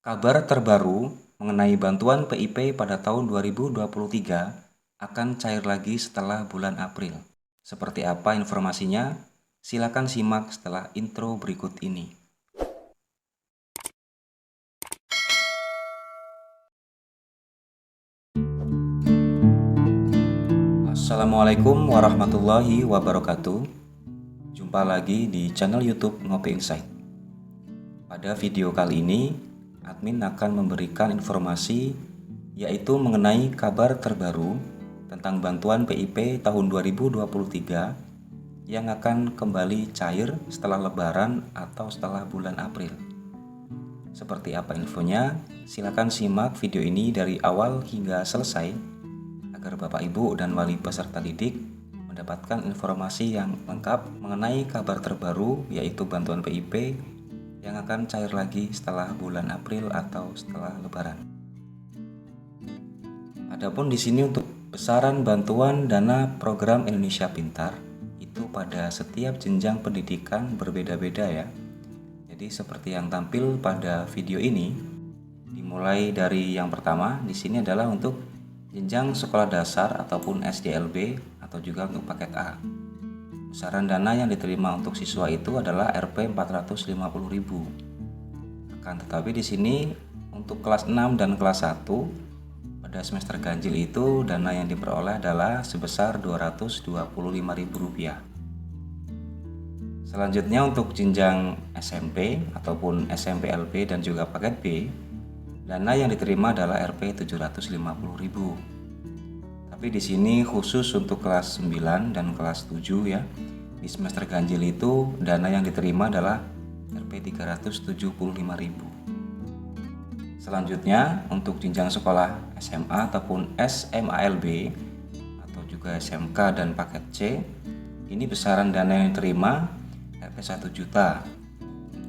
Kabar terbaru mengenai bantuan PIP pada tahun 2023 akan cair lagi setelah bulan April. Seperti apa informasinya? Silakan simak setelah intro berikut ini. Assalamualaikum warahmatullahi wabarakatuh. Jumpa lagi di channel YouTube Ngopi Insight. Pada video kali ini, admin akan memberikan informasi yaitu mengenai kabar terbaru tentang bantuan PIP tahun 2023 yang akan kembali cair setelah Lebaran atau setelah bulan April. Seperti apa infonya? Silakan simak video ini dari awal hingga selesai agar Bapak Ibu dan wali peserta didik mendapatkan informasi yang lengkap mengenai kabar terbaru yaitu bantuan PIP yang akan cair lagi setelah bulan April atau setelah Lebaran. Adapun di sini untuk besaran bantuan dana program Indonesia Pintar itu pada setiap jenjang pendidikan berbeda-beda ya. Jadi seperti yang tampil pada video ini, dimulai dari yang pertama di sini adalah untuk jenjang sekolah dasar ataupun SDLB atau juga untuk paket A. Besaran dana yang diterima untuk siswa itu adalah Rp 450.000. Akan tetapi di sini untuk kelas 6 dan kelas 1 pada semester ganjil itu dana yang diperoleh adalah sebesar Rp225.000. Selanjutnya untuk jenjang SMP ataupun SMPLB dan juga paket B, dana yang diterima adalah Rp 750.000. Tapi di sini khusus untuk kelas 9 dan kelas 7 ya. Di semester ganjil itu dana yang diterima adalah Rp 375.000. Selanjutnya untuk jenjang sekolah SMA ataupun SMALB atau juga SMK dan paket C, ini besaran dana yang diterima Rp 1 juta.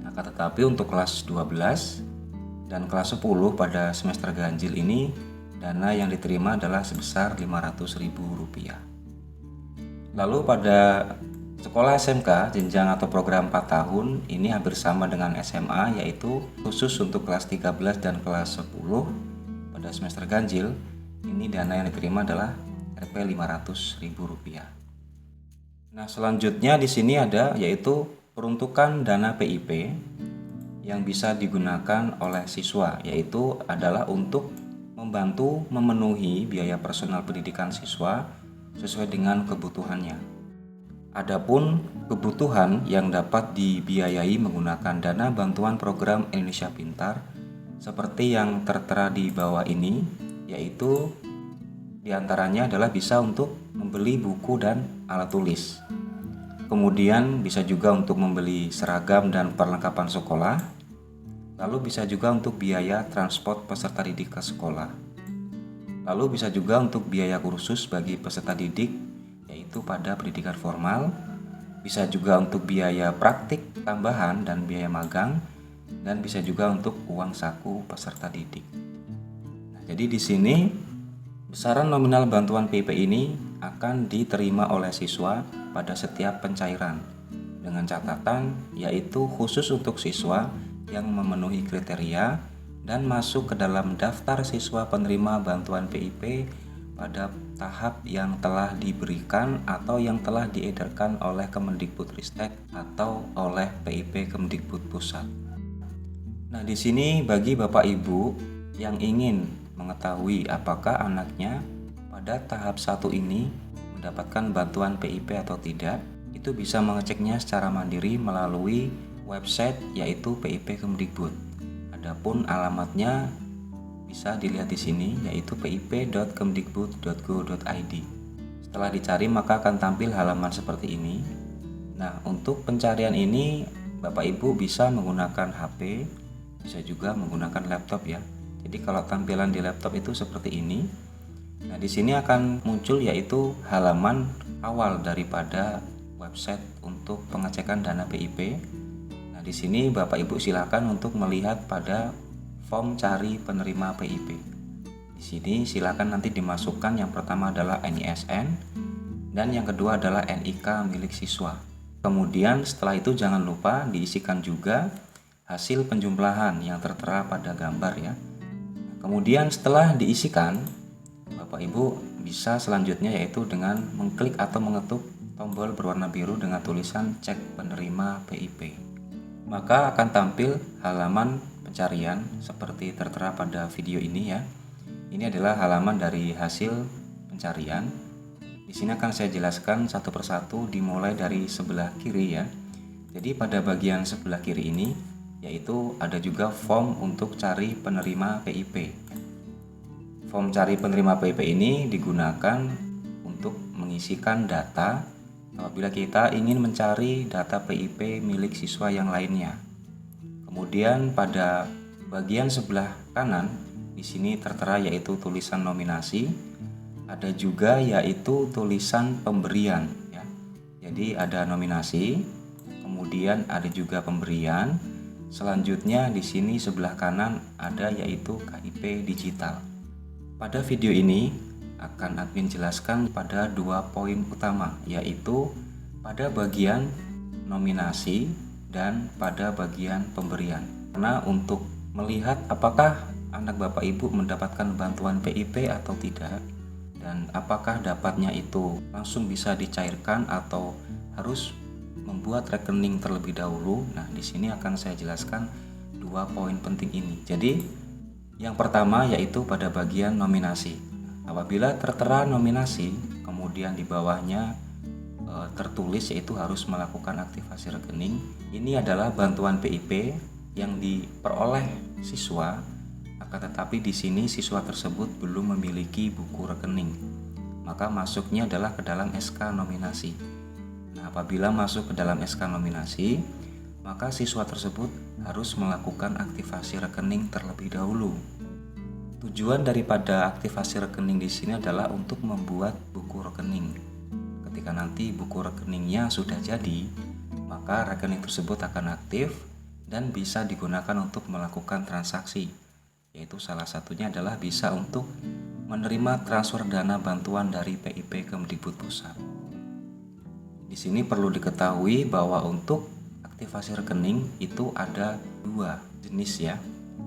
Akan tetapi untuk kelas 12 dan kelas 10 pada semester ganjil ini dana yang diterima adalah sebesar Rp500.000. Lalu pada sekolah SMK jenjang atau program 4 tahun ini hampir sama dengan SMA, yaitu khusus untuk kelas 13 dan kelas 10 pada semester ganjil ini dana yang diterima adalah Rp 500.000. Nah, selanjutnya di sini ada yaitu peruntukan dana PIP yang bisa digunakan oleh siswa, yaitu adalah untuk membantu memenuhi biaya personal pendidikan siswa sesuai dengan kebutuhannya. Adapun kebutuhan yang dapat dibiayai menggunakan dana bantuan program Indonesia Pintar seperti yang tertera di bawah ini, yaitu diantaranya adalah bisa untuk membeli buku dan alat tulis. Kemudian bisa juga untuk membeli seragam dan perlengkapan sekolah. Lalu bisa juga untuk biaya transport peserta didik ke sekolah. Lalu bisa juga untuk biaya kursus bagi peserta didik yaitu pada pendidikan formal. Bisa juga untuk biaya praktik tambahan dan biaya magang, dan bisa juga untuk uang saku peserta didik. Nah, jadi di sini besaran nominal bantuan PIP ini akan diterima oleh siswa pada setiap pencairan dengan catatan yaitu khusus untuk siswa yang memenuhi kriteria dan masuk ke dalam daftar siswa penerima bantuan PIP pada tahap yang telah diberikan atau yang telah diedarkan oleh Kemendikbudristek atau oleh PIP Kemdikbud Pusat. Nah, di sini bagi Bapak Ibu yang ingin mengetahui apakah anaknya pada tahap 1 ini mendapatkan bantuan PIP atau tidak, itu bisa mengeceknya secara mandiri melalui website yaitu PIP Kemdikbud. Adapun alamatnya bisa dilihat di sini yaitu pip.kemdikbud.go.id. Setelah dicari maka akan tampil halaman seperti ini. Nah, untuk pencarian ini Bapak Ibu bisa menggunakan HP, bisa juga menggunakan laptop ya. Jadi kalau tampilan di laptop itu seperti ini. Nah, di sini akan muncul yaitu halaman awal daripada website untuk pengecekan dana PIP. Di sini Bapak Ibu silakan untuk melihat pada form cari penerima PIP. Di sini silakan nanti dimasukkan yang pertama adalah NISN dan yang kedua adalah NIK milik siswa. Kemudian setelah itu jangan lupa diisikan juga hasil penjumlahan yang tertera pada gambar ya. Kemudian setelah diisikan, Bapak Ibu bisa selanjutnya yaitu dengan mengklik atau mengetuk tombol berwarna biru dengan tulisan cek penerima PIP. Maka akan tampil halaman pencarian seperti tertera pada video ini ya. Ini adalah halaman dari hasil pencarian. Di sini akan saya jelaskan satu persatu dimulai dari sebelah kiri ya. Jadi pada bagian sebelah kiri ini yaitu ada juga form untuk cari penerima PIP. Form cari penerima PIP ini digunakan untuk mengisikan data apabila kita ingin mencari data PIP milik siswa yang lainnya. Kemudian pada bagian sebelah kanan di sini tertera yaitu tulisan nominasi, ada juga yaitu tulisan pemberian ya. Jadi ada nominasi, kemudian ada juga pemberian. Selanjutnya di sini sebelah kanan ada yaitu KIP digital. Pada video ini akan admin jelaskan pada 2 poin utama, yaitu pada bagian nominasi dan pada bagian pemberian. Karena untuk melihat apakah anak Bapak Ibu mendapatkan bantuan PIP atau tidak, dan apakah dapatnya itu langsung bisa dicairkan atau harus membuat rekening terlebih dahulu. Nah, di sini akan saya jelaskan 2 poin penting ini. Jadi, yang pertama yaitu pada bagian nominasi. Apabila tertera nominasi, kemudian di bawahnya tertulis yaitu harus melakukan aktivasi rekening. Ini adalah bantuan PIP yang diperoleh siswa, akan tetapi di sini siswa tersebut belum memiliki buku rekening. Maka masuknya adalah ke dalam SK nominasi. Nah, apabila masuk ke dalam SK nominasi, maka siswa tersebut harus melakukan aktivasi rekening terlebih dahulu. Tujuan daripada aktivasi rekening di sini adalah untuk membuat buku rekening. Ketika nanti buku rekeningnya sudah jadi, maka rekening tersebut akan aktif dan bisa digunakan untuk melakukan transaksi. Yaitu salah satunya adalah bisa untuk menerima transfer dana bantuan dari PIP Kemdikbudpusat. Di sini perlu diketahui bahwa untuk aktivasi rekening itu ada 2 jenis ya.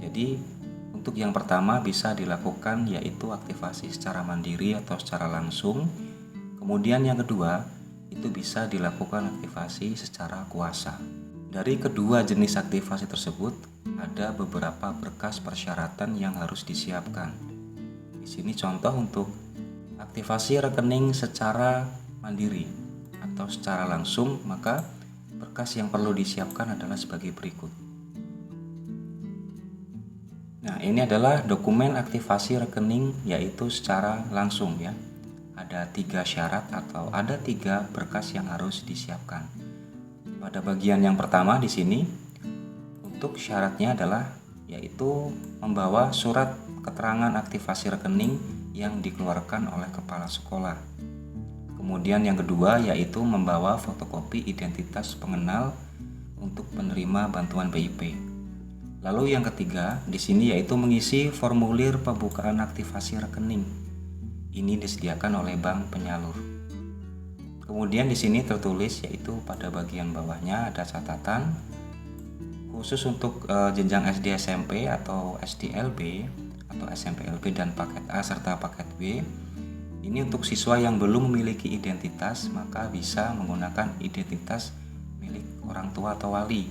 Jadi untuk yang pertama bisa dilakukan yaitu aktivasi secara mandiri atau secara langsung. Kemudian yang kedua itu bisa dilakukan aktivasi secara kuasa. Dari kedua jenis aktivasi tersebut ada beberapa berkas persyaratan yang harus disiapkan. Di sini contoh untuk aktivasi rekening secara mandiri atau secara langsung, maka berkas yang perlu disiapkan adalah sebagai berikut. Nah, ini adalah dokumen aktivasi rekening yaitu secara langsung ya. Ada 3 syarat atau ada 3 berkas yang harus disiapkan. Pada bagian yang pertama di sini untuk syaratnya adalah yaitu membawa surat keterangan aktivasi rekening yang dikeluarkan oleh kepala sekolah. Kemudian yang kedua yaitu membawa fotokopi identitas pengenal untuk penerima bantuan PIP. Lalu yang ketiga di sini yaitu mengisi formulir pembukaan aktivasi rekening. Ini disediakan oleh bank penyalur. Kemudian di sini tertulis yaitu pada bagian bawahnya ada catatan khusus untuk jenjang SD SMP atau SDLB atau SMPLB dan paket A serta paket B. Ini untuk siswa yang belum memiliki identitas, maka bisa menggunakan identitas milik orang tua atau wali,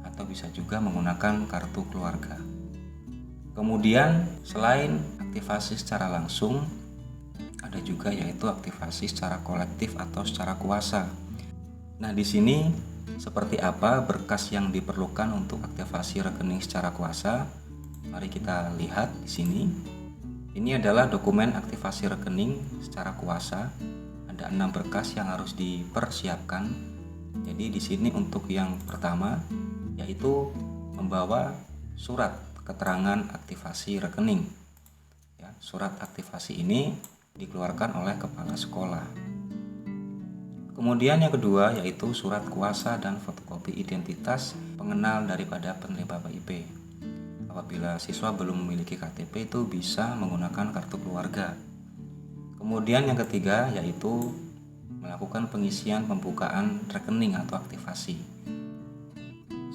atau bisa juga menggunakan kartu keluarga. Kemudian selain aktivasi secara langsung, ada juga yaitu aktivasi secara kolektif atau secara kuasa. Nah, di sini seperti apa berkas yang diperlukan untuk aktivasi rekening secara kuasa? Mari kita lihat di sini. Ini adalah dokumen aktivasi rekening secara kuasa. Ada 6 berkas yang harus dipersiapkan. Jadi di sini untuk yang pertama yaitu membawa surat keterangan aktivasi rekening. Ya, surat aktivasi ini dikeluarkan oleh kepala sekolah. Kemudian yang kedua yaitu surat kuasa dan fotokopi identitas pengenal daripada penerima PIP. Apabila siswa belum memiliki KTP itu bisa menggunakan kartu keluarga. Kemudian yang ketiga yaitu melakukan pengisian pembukaan rekening atau aktivasi.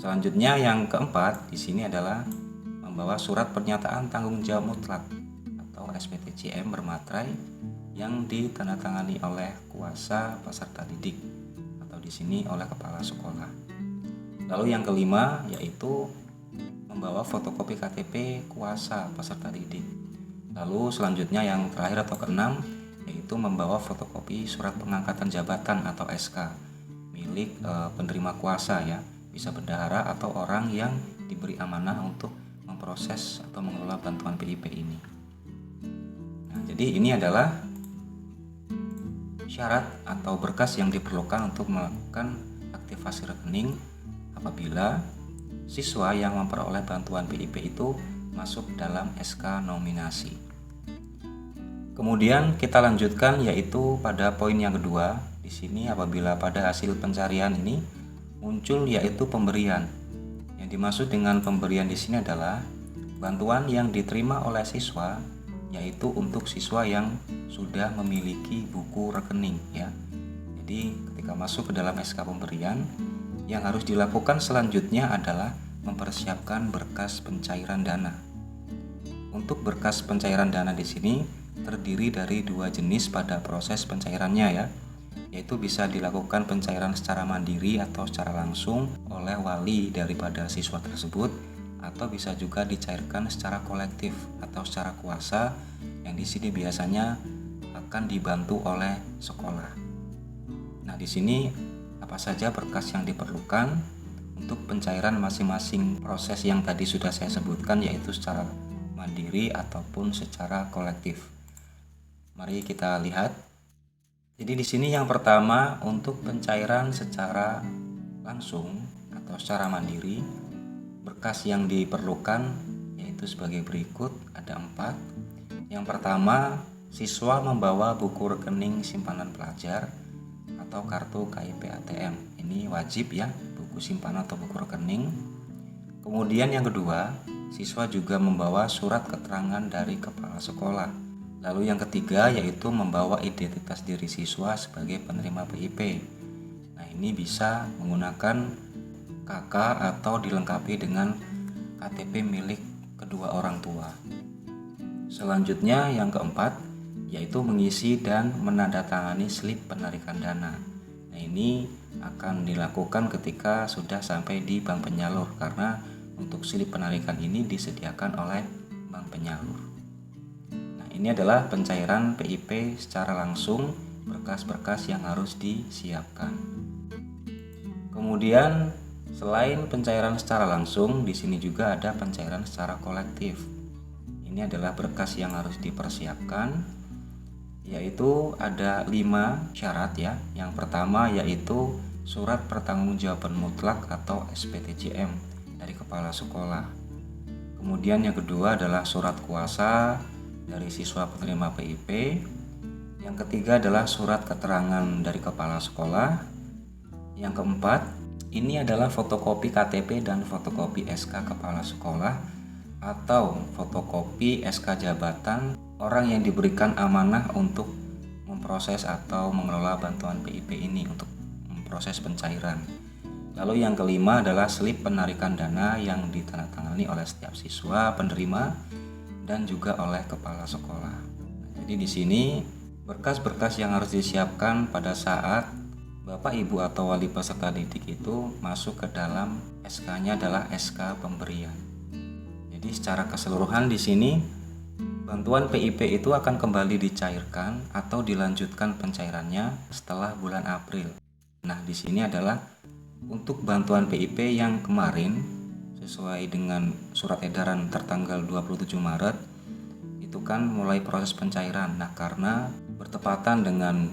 Selanjutnya yang keempat di sini adalah membawa surat pernyataan tanggung jawab mutlak atau SPTJM bermaterai yang ditandatangani oleh kuasa peserta didik atau di sini oleh kepala sekolah. Lalu yang kelima yaitu membawa fotokopi KTP kuasa peserta didik. Lalu selanjutnya yang terakhir atau keenam yaitu membawa fotokopi surat pengangkatan jabatan atau SK milik penerima kuasa ya, bisa bendahara atau orang yang diberi amanah untuk memproses atau mengelola bantuan PIP ini. Nah, jadi ini adalah syarat atau berkas yang diperlukan untuk melakukan aktivasi rekening apabila siswa yang memperoleh bantuan PIP itu masuk dalam SK nominasi. Kemudian kita lanjutkan yaitu pada poin yang kedua. Di sini apabila pada hasil pencarian ini muncul yaitu pemberian. Yang dimaksud dengan pemberian di sini adalah bantuan yang diterima oleh siswa yaitu untuk siswa yang sudah memiliki buku rekening ya. Jadi ketika masuk ke dalam SK pemberian, yang harus dilakukan selanjutnya adalah mempersiapkan berkas pencairan dana. Untuk berkas pencairan dana di sini terdiri dari dua jenis pada proses pencairannya ya, yaitu bisa dilakukan pencairan secara mandiri atau secara langsung oleh wali daripada siswa tersebut, atau bisa juga dicairkan secara kolektif atau secara kuasa yang di sini biasanya akan dibantu oleh sekolah. Nah, di sini apa saja berkas yang diperlukan untuk pencairan masing-masing proses yang tadi sudah saya sebutkan, yaitu secara mandiri ataupun secara kolektif. Mari kita lihat. Jadi di sini yang pertama untuk pencairan secara langsung atau secara mandiri, berkas yang diperlukan yaitu sebagai berikut, ada 4. Yang pertama, siswa membawa buku rekening simpanan pelajar atau kartu KIP ATM. Ini wajib ya, buku simpanan atau buku rekening. Kemudian yang kedua, siswa juga membawa surat keterangan dari kepala sekolah. Lalu yang ketiga yaitu membawa identitas diri siswa sebagai penerima PIP. Nah, ini bisa menggunakan KK atau dilengkapi dengan KTP milik kedua orang tua. Selanjutnya yang keempat yaitu mengisi dan menandatangani slip penarikan dana. Nah, ini akan dilakukan ketika sudah sampai di bank penyalur karena untuk slip penarikan ini disediakan oleh bank penyalur. Ini adalah pencairan PIP secara langsung, berkas-berkas yang harus disiapkan. Kemudian selain pencairan secara langsung, di sini juga ada pencairan secara kolektif. Ini adalah berkas yang harus dipersiapkan, yaitu ada 5 syarat ya. Yang pertama yaitu surat pertanggungjawaban mutlak atau SPTJM dari kepala sekolah. Kemudian yang kedua adalah surat kuasa dari siswa penerima PIP. Yang ketiga adalah surat keterangan dari kepala sekolah. Yang keempat, ini adalah fotokopi KTP dan fotokopi SK kepala sekolah atau fotokopi SK jabatan orang yang diberikan amanah untuk memproses atau mengelola bantuan PIP ini untuk memproses pencairan. Lalu yang kelima adalah slip penarikan dana yang ditandatangani oleh setiap siswa penerima dan juga oleh kepala sekolah. Jadi di sini berkas-berkas yang harus disiapkan pada saat Bapak, Ibu atau wali peserta didik itu masuk ke dalam SK-nya adalah SK pemberian. Jadi secara keseluruhan di sini bantuan PIP itu akan kembali dicairkan atau dilanjutkan pencairannya setelah bulan April. Nah, di sini adalah untuk bantuan PIP yang kemarin sesuai dengan surat edaran tertanggal 27 Maret itu kan mulai proses pencairan. Nah, karena bertepatan dengan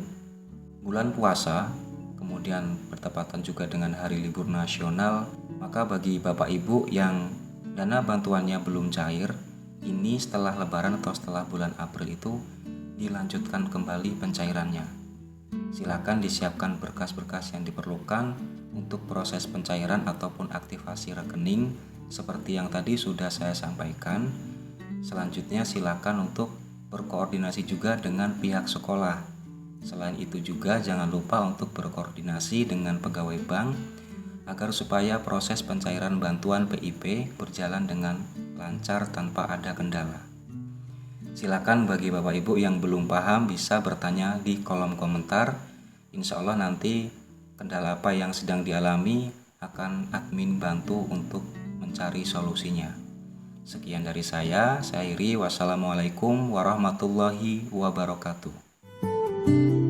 bulan puasa, kemudian bertepatan juga dengan hari libur nasional, maka bagi Bapak Ibu yang dana bantuannya belum cair, ini setelah lebaran atau setelah bulan April itu dilanjutkan kembali pencairannya. Silakan disiapkan berkas-berkas yang diperlukan untuk proses pencairan ataupun aktivasi rekening seperti yang tadi sudah saya sampaikan. Selanjutnya silakan untuk berkoordinasi juga dengan pihak sekolah. Selain itu juga jangan lupa untuk berkoordinasi dengan pegawai bank agar supaya proses pencairan bantuan PIP berjalan dengan lancar tanpa ada kendala. Silakan bagi Bapak Ibu yang belum paham bisa bertanya di kolom komentar. Insya Allah nanti kendala apa yang sedang dialami akan admin bantu untuk mencari solusinya. Sekian dari saya Iri. Wassalamualaikum warahmatullahi wabarakatuh.